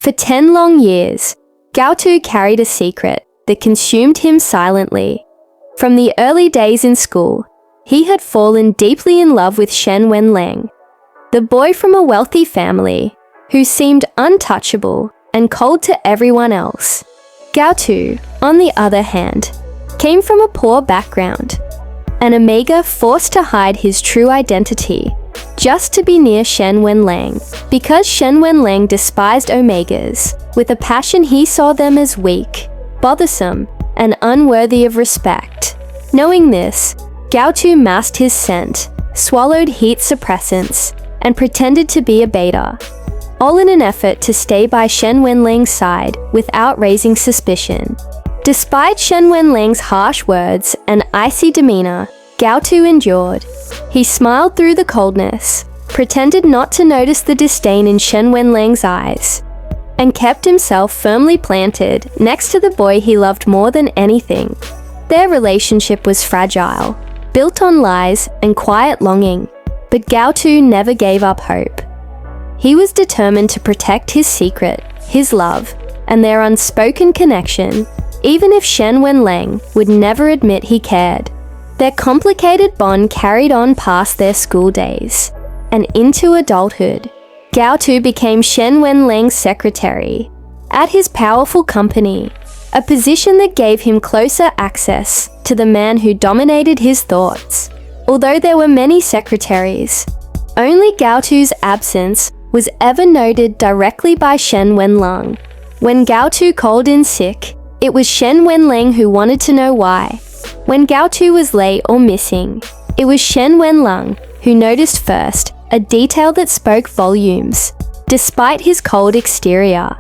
For 10 long years, Gao Tu carried a secret that consumed him silently. From the early days in school, he had fallen deeply in love with Shen Wenlang, the boy from a wealthy family who seemed untouchable and cold to everyone else. Gao Tu, on the other hand, came from a poor background, an omega forced to hide his true identity just to be near Shen Wenlang. Because Shen Wenlang despised omegas, with a passion he saw them as weak, bothersome, and unworthy of respect. Knowing this, Gao Tu masked his scent, swallowed heat suppressants, and pretended to be a beta, all in an effort to stay by Shen Wenlang's side without raising suspicion. Despite Shen Wenlang's harsh words and icy demeanor, Gao Tu endured. He smiled through the coldness, pretended not to notice the disdain in Shen Wenlang's eyes, and kept himself firmly planted next to the boy he loved more than anything. Their relationship was fragile, built on lies and quiet longing, but Gao Tu never gave up hope. He was determined to protect his secret, his love, and their unspoken connection, even if Shen Wenlang would never admit he cared. Their complicated bond carried on past their school days, and into adulthood. Gao Tu became Shen Wenlang's secretary at his powerful company, a position that gave him closer access to the man who dominated his thoughts. Although there were many secretaries, only Gao Tu's absence was ever noted directly by Shen Wenlang. When Gao Tu called in sick, it was Shen Wenlang who wanted to know why. When Gao Tu was late or missing, it was Shen Wenlang who noticed first, a detail that spoke volumes, despite his cold exterior.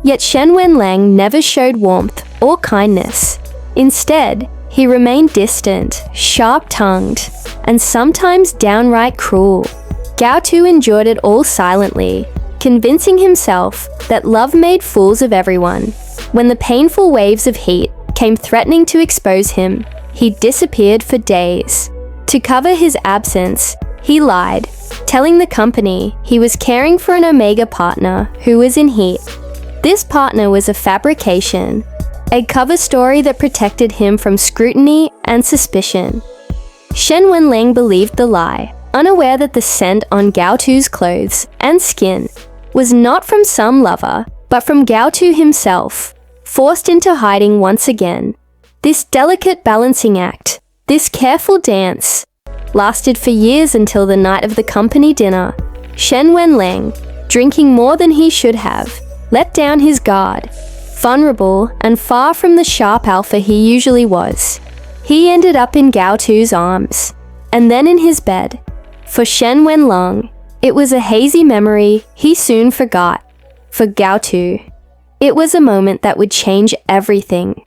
Yet Shen Wenlang never showed warmth or kindness. Instead, he remained distant, sharp-tongued, and sometimes downright cruel. Gao Tu endured it all silently, convincing himself that love made fools of everyone. When the painful waves of heat came threatening to expose him, he disappeared for days. To cover his absence, he lied, telling the company he was caring for an omega partner who was in heat. This partner was a fabrication, a cover story that protected him from scrutiny and suspicion. Shen Wenlang believed the lie, unaware that the scent on Gao Tu's clothes and skin was not from some lover, but from Gao Tu himself, forced into hiding once again. This delicate balancing act, this careful dance, lasted for years until the night of the company dinner. Shen Wenlang, drinking more than he should have, let down his guard. Vulnerable and far from the sharp alpha he usually was, he ended up in Gao Tu's arms, and then in his bed. For Shen Wenlang, it was a hazy memory he soon forgot. For Gao Tu, it was a moment that would change everything.